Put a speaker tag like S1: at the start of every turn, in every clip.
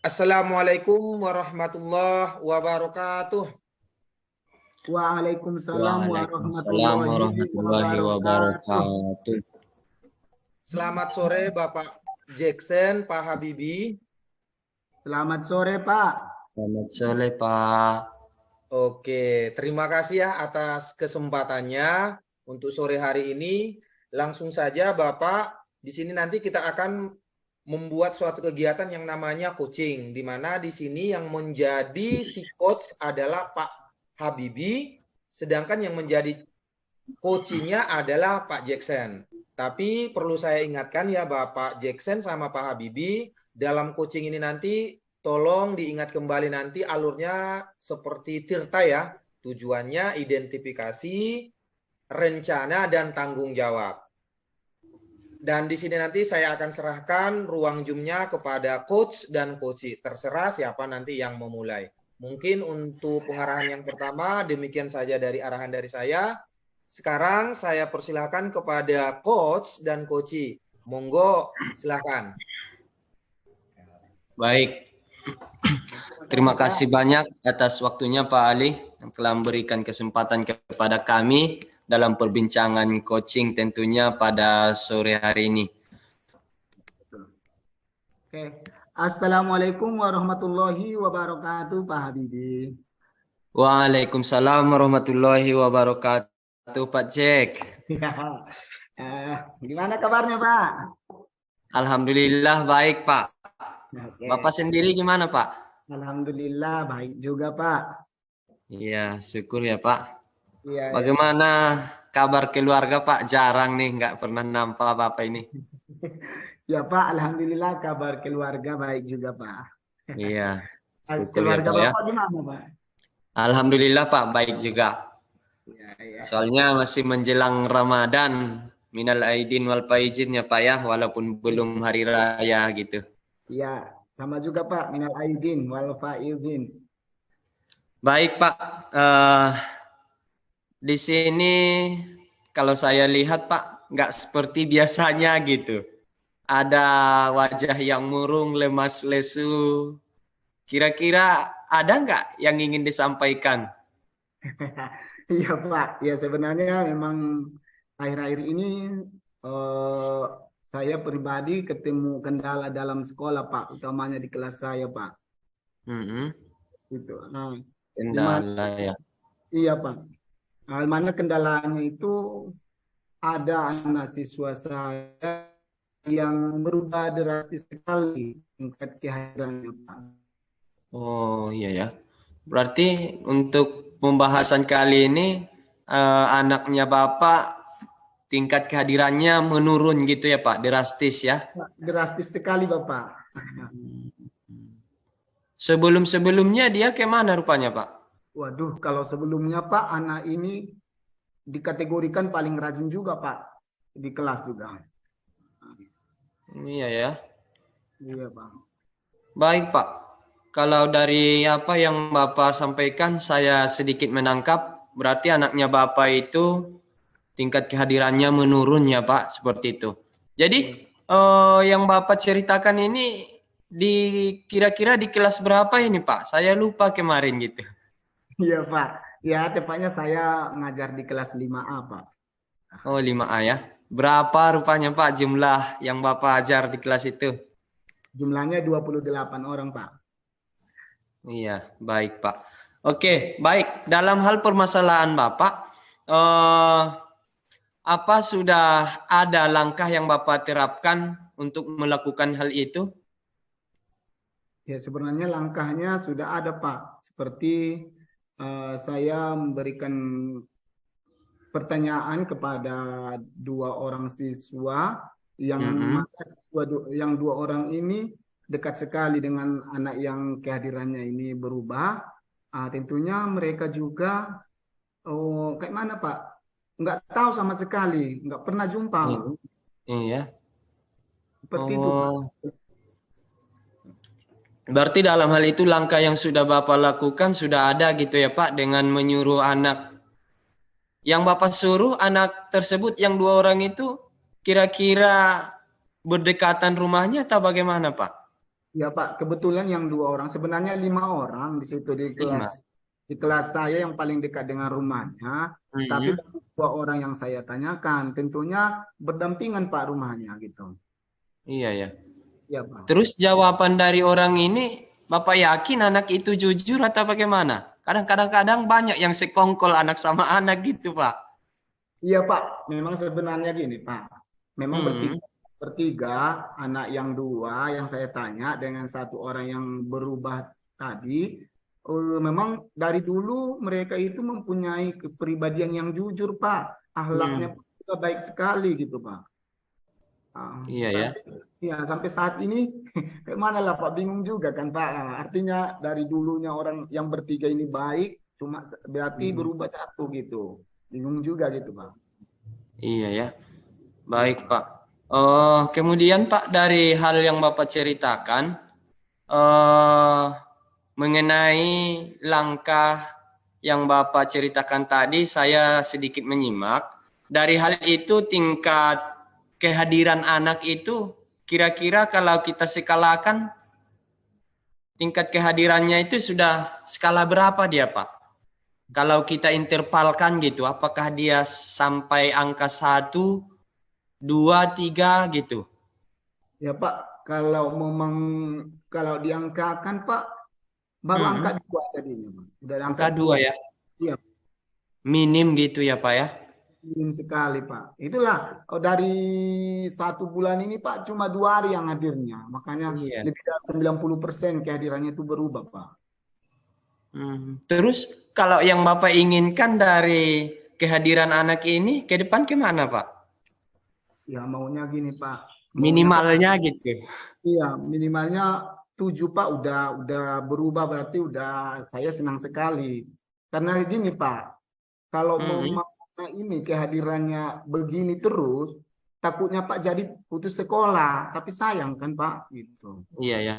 S1: Assalamualaikum warahmatullahi wabarakatuh.
S2: Waalaikumsalam
S3: Waalaikumsalam
S2: warahmatullahi
S3: warahmatullahi
S2: wabarakatuh.
S3: wabarakatuh.
S1: Selamat sore Bapak Jackson, Pak Habibi.
S2: Selamat sore, Pak.
S3: Selamat sore, Pak.
S1: Oke, terima kasih ya atas kesempatannya untuk sore hari ini. Langsung saja Bapak, di sini nanti kita akan membuat suatu kegiatan yang namanya coaching, di mana di sini yang menjadi si coach adalah Pak Habibi, sedangkan yang menjadi coachingnya adalah Pak Jackson. Tapi perlu saya ingatkan ya Bapak Jackson sama Pak Habibi, dalam coaching ini nanti tolong diingat kembali nanti alurnya seperti Tirta ya. Tujuannya identifikasi, rencana, dan tanggung jawab. Dan di sini nanti saya akan serahkan ruang Zoom-nya kepada coach dan coachee. Terserah siapa nanti yang memulai. Mungkin untuk pengarahan yang pertama, demikian saja dari arahan dari saya. Sekarang saya persilahkan kepada coach dan coachee. Monggo, silakan.
S3: Baik. Terima kasih banyak atas waktunya Pak Ali yang telah memberikan kesempatan kepada kami dalam perbincangan coaching tentunya pada sore hari ini.
S2: Oke. Assalamualaikum warahmatullahi wabarakatuh, Pak Habibi.
S3: Waalaikumsalam warahmatullahi wabarakatuh, Pak Jack.
S2: Gimana kabarnya, Pak?
S3: Alhamdulillah baik, Pak.
S2: Oke.
S3: Bapak sendiri gimana, Pak?
S2: Alhamdulillah baik juga, Pak.
S3: Iya, syukur ya, Pak.
S2: Iya.
S3: Bagaimana kabar keluarga, Pak? Jarang nih, nggak pernah nampak Bapak ini.
S2: Ya, Pak. Alhamdulillah kabar keluarga baik juga, Pak.
S3: Iya. Syukur
S2: Keluarga
S3: ya, Pak, ya.
S2: Bapak gimana, Pak?
S3: Alhamdulillah, Pak, baik juga.
S2: Ya.
S3: Soalnya masih menjelang Ramadan. Minal aidin wal faizin ya, Pak, ya. Walaupun belum hari raya gitu.
S2: Iya, sama juga, Pak. Minal aidin wal faizin.
S3: Baik, Pak. Di sini kalau saya lihat, Pak, nggak seperti biasanya gitu. Ada wajah yang murung, lemas lesu. Kira-kira ada nggak yang ingin disampaikan?
S2: Iya, Pak. Ya, sebenarnya memang akhir-akhir ini saya pribadi ketemu kendala dalam sekolah, Pak. Utamanya di kelas saya, Pak. Gitu. Nah,
S3: Kendala ya.
S2: iya, Pak. Nah, mana kendalanya itu ada anak siswa saya yang berubah drastis sekali tingkat kehadirannya, Pak.
S3: Oh iya ya. Berarti untuk pembahasan kali ini anaknya Bapak tingkat kehadirannya menurun gitu ya Pak, drastis ya?
S2: Drastis sekali Bapak.
S3: Sebelum-sebelumnya dia kemana rupanya Pak?
S2: Waduh, kalau sebelumnya Pak, anak ini dikategorikan paling rajin juga Pak di kelas juga.
S3: Iya ya.
S2: Iya Pak.
S3: Baik Pak. Kalau dari apa yang Bapak sampaikan saya sedikit menangkap, berarti anaknya Bapak itu tingkat kehadirannya menurun ya Pak, seperti itu. Jadi yang Bapak ceritakan ini kira-kira di kelas berapa ini Pak? Saya lupa kemarin gitu.
S2: Iya Pak. Ya tepatnya saya ngajar di kelas 5A Pak.
S3: Oh 5A ya. Berapa rupanya Pak jumlah yang Bapak ajar di kelas itu?
S2: Jumlahnya 28 orang Pak.
S3: Iya, baik Pak. Oke, baik. Dalam hal permasalahan Bapak, apa sudah ada langkah yang Bapak terapkan untuk melakukan hal itu?
S2: Ya sebenarnya langkahnya sudah ada Pak. Seperti saya memberikan pertanyaan kepada 2 orang siswa yang yang 2 orang ini dekat sekali dengan anak yang kehadirannya ini berubah. Tentunya mereka juga kayak mana Pak? Nggak tahu sama sekali, nggak pernah jumpa.
S3: Iya.
S2: Seperti itu Pak.
S3: Berarti dalam hal itu langkah yang sudah Bapak lakukan sudah ada gitu ya Pak, dengan menyuruh anak yang Bapak suruh anak tersebut yang 2 orang itu kira-kira berdekatan rumahnya atau bagaimana Pak?
S2: Ya Pak, kebetulan yang 2 orang, sebenarnya 5 orang di situ
S3: Lima.
S2: di kelas saya yang paling dekat dengan rumahnya. Tapi
S3: Hmm.
S2: baru 2 orang yang saya tanyakan, tentunya berdampingan Pak rumahnya gitu.
S3: Iya ya.
S2: Ya Pak.
S3: Terus jawaban dari orang ini, Bapak yakin anak itu jujur atau bagaimana? Kadang-kadang banyak yang sekongkol anak sama anak gitu, Pak.
S2: Iya Pak, memang sebenarnya gini Pak. Memang
S3: Hmm.
S2: bertiga, anak yang 2 yang saya tanya dengan 1 orang yang berubah tadi, memang dari dulu mereka itu mempunyai kepribadian yang jujur Pak. Akhlaknya
S3: Hmm.
S2: pun juga baik sekali gitu Pak. Ah,
S3: Iya ya.
S2: tapi ya sampai saat ini kayak mana lah Pak, bingung juga kan Pak. Artinya dari dulunya orang yang bertiga ini baik, cuma berarti
S3: Hmm.
S2: berubah satu gitu. Bingung juga gitu Pak.
S3: Iya ya.
S2: Iya
S3: Baik,
S2: Pak.
S3: Pak. Kemudian Pak, dari hal yang Bapak ceritakan, eh, mengenai langkah yang Bapak ceritakan tadi, saya sedikit menyimak. Dari hal itu, tingkat kehadiran anak itu, kira-kira kalau kita skalakan, tingkat kehadirannya itu sudah skala berapa dia, Pak? Kalau kita intervalkan gitu, apakah dia sampai angka 1, 2, 3 gitu?
S2: Ya Pak, kalau memang kalau diangkakan Pak, baru angka
S3: Mm-mm.
S2: 2 tadinya Pak. Udah angka
S3: Angka
S2: 2.
S3: 2 ya?
S2: Iya,
S3: Minim gitu ya, Pak ya?
S2: minim sekali Pak. Itulah dari 1 bulan ini Pak cuma 2 hari yang hadirnya. Makanya
S3: Iya.
S2: lebih dari 90% kehadirannya itu berubah Pak.
S3: Terus kalau yang Bapak inginkan dari kehadiran anak ini ke depan kemana, Pak?
S2: Ya maunya gini Pak. Maunya Pak,
S3: Minimalnya gitu.
S2: iya minimalnya 7 Pak, udah berubah berarti udah saya senang sekali. Karena gini Pak, kalau
S3: Mm-mm.
S2: ini kehadirannya begini terus, takutnya Pak jadi putus sekolah. Tapi sayang kan Pak, gitu.
S3: Iya ya.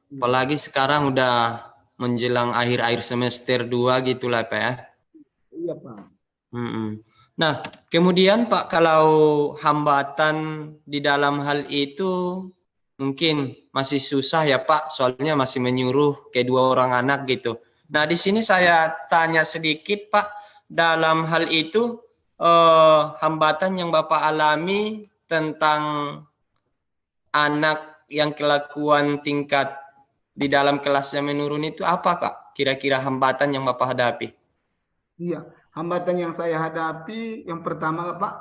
S2: Iya,
S3: Apalagi sekarang udah menjelang akhir-akhir semester 2 gitulah, Pak ya.
S2: iya Pak.
S3: Mm-mm. Nah, kemudian Pak, kalau hambatan di dalam hal itu mungkin masih susah ya Pak, soalnya masih menyuruh kedua orang anak gitu. Nah, di sini saya tanya sedikit Pak, dalam hal itu hambatan yang Bapak alami tentang anak yang kelakuan tingkat di dalam kelasnya menurun itu apa Kak? Kira-kira hambatan yang Bapak hadapi?
S2: Iya, hambatan yang saya hadapi yang pertama Pak,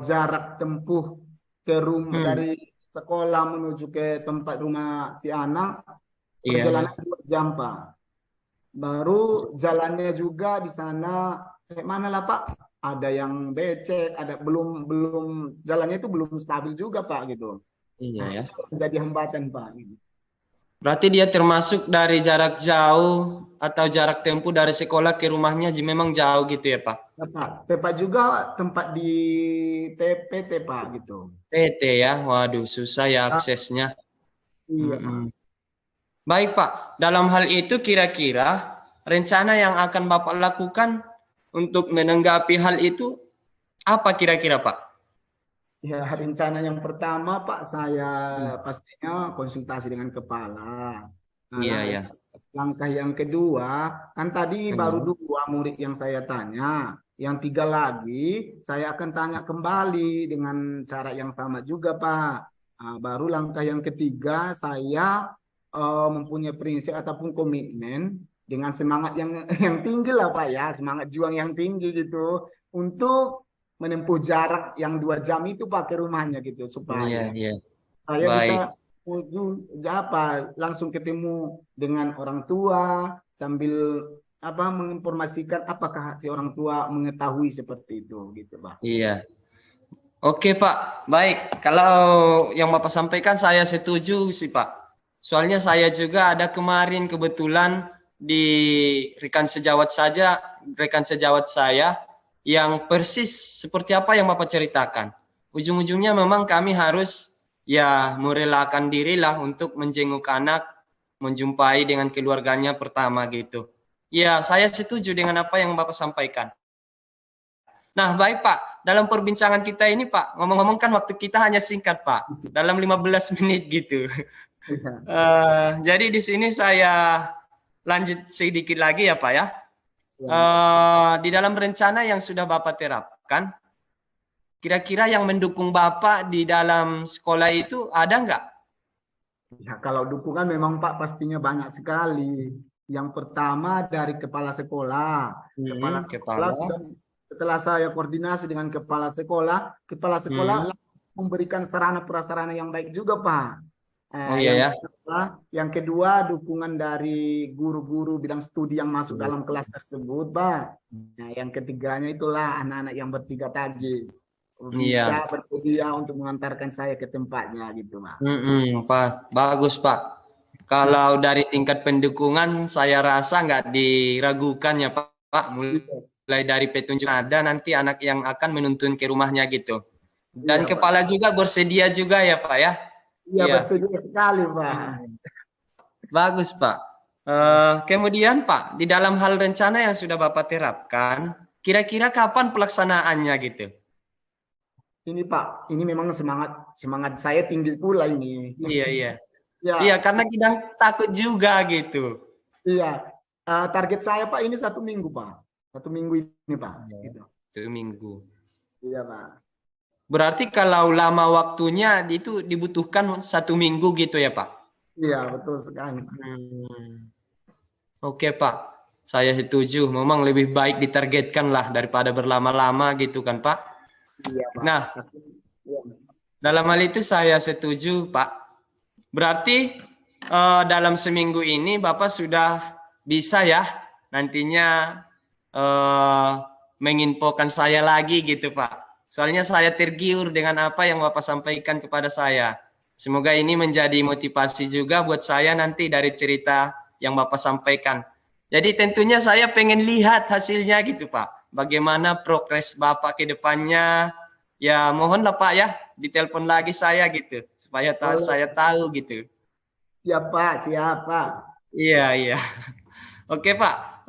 S2: jarak tempuh ke rumah
S3: Hmm,
S2: dari sekolah menuju ke tempat rumah si anak,
S3: iya ya.
S2: perjalanan 2 jam Pak. Baru jalannya juga di sana kayak mana lah Pak? Ada yang becek, ada belum belum jalannya itu belum stabil juga Pak gitu.
S3: Iya
S2: Nah,
S3: ya.
S2: itu menjadi hambatan Pak. Gitu.
S3: Berarti dia termasuk dari jarak jauh atau jarak tempuh dari sekolah ke rumahnya memang jauh gitu ya Pak?
S2: Tepat, tepat juga tempat di TPT Pak gitu.
S3: PT ya, waduh susah ya
S2: Ah,
S3: aksesnya.
S2: iya Pak.
S3: Mm-mm. Baik Pak, dalam hal itu kira-kira rencana yang akan Bapak lakukan untuk menanggapi hal itu apa kira-kira Pak?
S2: Ya, rencana yang pertama Pak, saya
S3: Hmm.
S2: pastinya konsultasi dengan kepala. Nah,
S3: Iya ya.
S2: langkah yang kedua, kan tadi baru
S3: Hmm.
S2: 2 murid yang saya tanya. Yang 3 lagi, saya akan tanya kembali dengan cara yang sama juga Pak. Nah, baru langkah yang ketiga, saya mempunyai prinsip ataupun komitmen dengan semangat yang yang tinggi lah Pak ya, semangat juang yang tinggi gitu untuk menempuh jarak yang 2 jam itu pakai rumahnya gitu
S3: Iya
S2: supaya
S3: iya.
S2: saya bisa
S3: Baik.
S2: langsung ketemu dengan orang tua sambil menginformasikan apakah si orang tua mengetahui seperti itu gitu Pak.
S3: Iya. Oke Pak, baik. Kalau yang Bapak sampaikan saya setuju sih Pak. Soalnya saya juga ada kemarin kebetulan di rekan sejawat saya yang persis seperti apa yang Bapak ceritakan. Ujung-ujungnya memang kami harus ya merelakan dirilah untuk menjenguk anak, menjumpai dengan keluarganya pertama gitu. Ya, saya setuju dengan apa yang Bapak sampaikan. Nah, baik Pak. Dalam perbincangan kita ini Pak, ngomong-ngomong kan waktu kita hanya singkat Pak, dalam 15 menit gitu.
S2: Iya.
S3: Jadi di sini saya lanjut sedikit lagi ya Pak ya.
S2: Ya.
S3: Di dalam rencana yang sudah Bapak terapkan, kira-kira yang mendukung Bapak di dalam sekolah itu ada nggak?
S2: Ya, kalau dukungan memang Pak pastinya banyak sekali. Yang pertama dari kepala sekolah. Kepala
S3: Kepala.
S2: setelah saya koordinasi dengan kepala sekolah memberikan sarana prasarana yang baik juga Pak.
S3: Oh iya ya.
S2: Yang kedua dukungan dari guru-guru bidang studi yang masuk dalam kelas tersebut Pak. Nah, yang ketiganya itulah anak-anak yang bertiga tadi bisa bersedia untuk mengantarkan saya ke tempatnya gitu Pak.
S3: Pak, bagus Pak. Kalau dari tingkat pendukungan saya rasa nggak diragukan ya Pak. Mulai dari petunjuk ada nanti anak yang akan menuntun ke rumahnya gitu. Dan
S2: Iya,
S3: kepala juga bersedia juga ya Pak ya.
S2: Iya, bersedia sekali Pak.
S3: Bagus Pak. Kemudian Pak, di dalam hal rencana yang sudah Bapak terapkan, kira-kira kapan pelaksanaannya gitu?
S2: Ini Pak, ini memang semangat saya tinggi pula ini.
S3: Iya.
S2: Ya,
S3: Iya, karena kita takut juga gitu.
S2: iya. Target saya Pak ini 1 minggu Pak. 1 minggu ini Pak. Gitu.
S3: 1 minggu.
S2: Iya Pak.
S3: Berarti kalau lama waktunya itu dibutuhkan 1 minggu gitu ya Pak?
S2: Iya, betul sekali.
S3: Oke Pak, saya setuju. Memang lebih baik ditargetkan lah daripada berlama-lama gitu kan Pak?
S2: Iya Pak.
S3: Nah, dalam hal itu saya setuju Pak. Berarti dalam seminggu ini Bapak sudah bisa ya nantinya menginfokan saya lagi gitu Pak. Soalnya saya tergiur dengan apa yang Bapak sampaikan kepada saya. Semoga ini menjadi motivasi juga buat saya nanti dari cerita yang Bapak sampaikan. Jadi tentunya saya pengen lihat hasilnya gitu Pak. Bagaimana progres Bapak ke depannya. Ya mohonlah Pak ya, ditelepon lagi saya gitu. Supaya saya tahu gitu.
S2: Siap Pak.
S3: Iya. Oke Pak,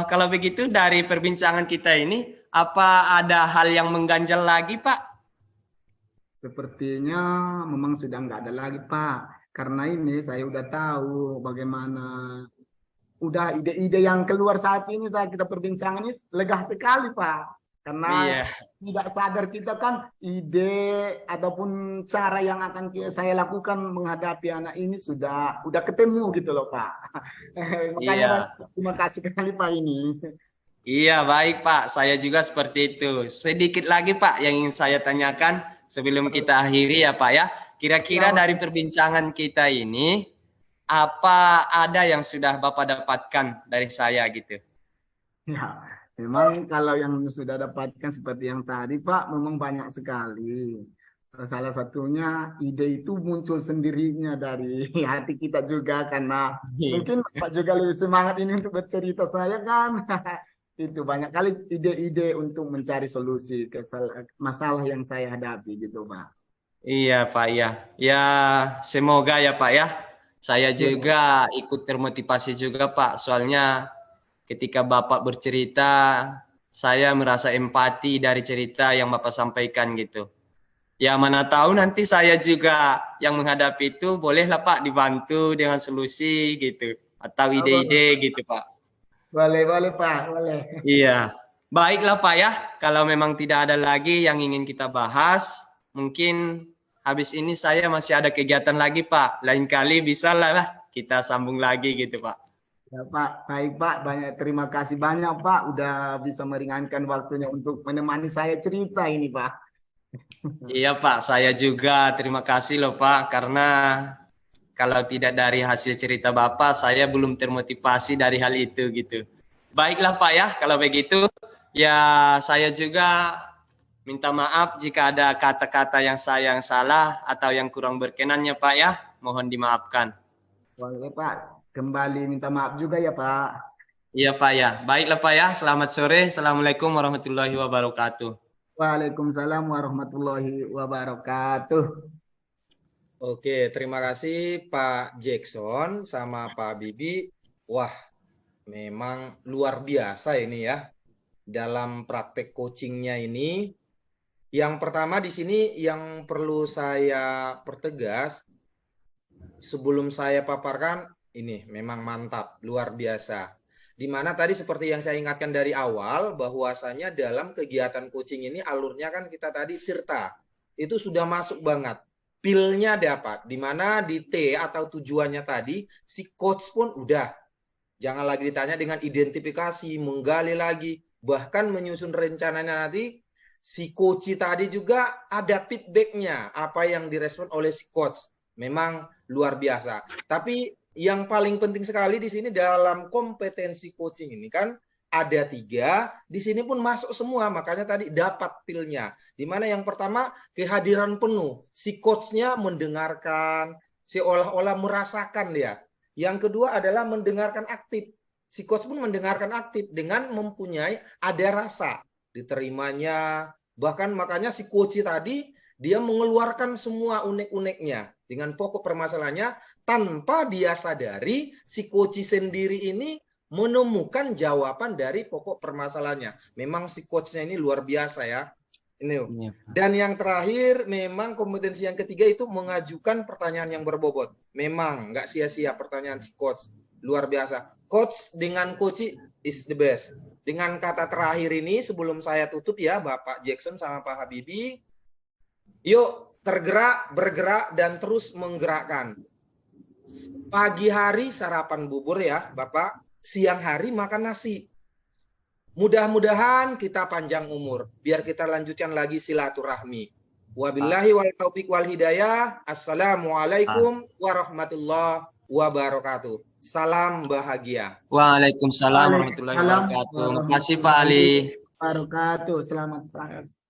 S3: kalau begitu dari perbincangan kita ini, apa ada hal yang mengganjal lagi Pak?
S2: Sepertinya memang sudah nggak ada lagi Pak. Karena ini saya udah tahu bagaimana. Udah ide-ide yang keluar saat ini saat kita perbincangan ini lega sekali Pak. Karena tidak sadar kita kan ide ataupun cara yang akan saya lakukan menghadapi anak ini udah ketemu gitu loh Pak. Makanya terima kasih sekali Pak ini.
S3: Iya baik Pak, saya juga seperti itu. Sedikit lagi Pak yang ingin saya tanyakan sebelum kita akhiri ya Pak ya. Kira-kira dari perbincangan kita ini, apa ada yang sudah Bapak dapatkan dari saya gitu?
S2: Ya, memang kalau yang sudah dapatkan seperti yang tadi Pak, memang banyak sekali. Salah satunya ide itu muncul sendirinya dari hati kita juga karena mungkin Pak juga lebih semangat ini untuk bercerita saya kan. Itu banyak kali ide-ide untuk mencari solusi ke masalah yang saya hadapi gitu Pak.
S3: Iya Pak ya. Ya semoga ya Pak ya. Saya juga ikut termotivasi juga Pak. Soalnya ketika Bapak bercerita, saya merasa empati dari cerita yang Bapak sampaikan gitu. Ya mana tahu nanti saya juga yang menghadapi itu bolehlah Pak dibantu dengan solusi gitu. Atau ide-ide gitu Pak.
S2: Boleh Pak, boleh.
S3: Iya. Baiklah Pak ya. Kalau memang tidak ada lagi yang ingin kita bahas, mungkin habis ini saya masih ada kegiatan lagi Pak. Lain kali bisa lah kita sambung lagi gitu Pak.
S2: Ya Pak, baik Pak, terima kasih banyak Pak udah bisa meringankan waktunya untuk menemani saya cerita ini Pak.
S3: Iya Pak, saya juga terima kasih loh Pak karena kalau tidak dari hasil cerita Bapak saya belum termotivasi dari hal itu gitu. Baiklah Pak ya, kalau begitu ya saya juga minta maaf jika ada kata-kata yang saya yang salah atau yang kurang berkenan ya Pak ya, mohon dimaafkan.
S2: Boleh Pak. Kembali minta maaf juga ya Pak.
S3: Iya Pak ya. Baiklah Pak ya. Selamat sore. Assalamualaikum warahmatullahi wabarakatuh.
S2: Waalaikumsalam warahmatullahi wabarakatuh.
S1: Oke, terima kasih Pak Jackson sama Pak Bibi. Wah, memang luar biasa ini ya. dalam praktek coachingnya ini. Yang pertama di sini yang perlu saya pertegas sebelum saya paparkan, ini memang mantap, luar biasa. Di mana tadi seperti yang saya ingatkan dari awal, bahwasanya dalam kegiatan coaching ini alurnya kan kita tadi tirta. Itu sudah masuk banget. Pilnya dapat. Di mana di T atau tujuannya tadi, si coach pun udah. Jangan lagi ditanya dengan identifikasi, menggali lagi. Bahkan menyusun rencananya nanti, si coach tadi juga ada feedbacknya. Apa yang direspon oleh si coach. Memang luar biasa. Tapi yang paling penting sekali di sini dalam kompetensi coaching ini kan ada 3, di sini pun masuk semua, makanya tadi dapat pilnya. Dimana yang pertama kehadiran penuh, si coachnya mendengarkan, seolah-olah merasakan dia. Yang kedua adalah mendengarkan aktif, si coach pun mendengarkan aktif dengan mempunyai ada rasa diterimanya, bahkan makanya si coach tadi dia mengeluarkan semua unek-uneknya dengan pokok permasalahannya tanpa dia sadari si coach sendiri ini menemukan jawaban dari pokok permasalahannya. Memang si coachnya ini luar biasa ya. Ini. Dan yang terakhir memang kompetensi yang ketiga itu mengajukan pertanyaan yang berbobot. Memang nggak sia-sia pertanyaan si coach. Luar biasa. Coach dengan coach is the best. Dengan kata terakhir ini sebelum saya tutup ya Bapak Jackson sama Pak Habibie. Yuk tergerak, bergerak, dan terus menggerakkan. Pagi hari sarapan bubur ya Bapak, siang hari makan nasi. Mudah-mudahan kita panjang umur, biar kita lanjutkan lagi silaturahmi. Wabillahi wal taufiq wal hidayah. Assalamualaikum warahmatullahi wabarakatuh. Salam bahagia.
S3: Waalaikumsalam warahmatullahi wabarakatuh. Terima kasih Pak Ali.
S2: Wabarakatuh. Selamat pagi.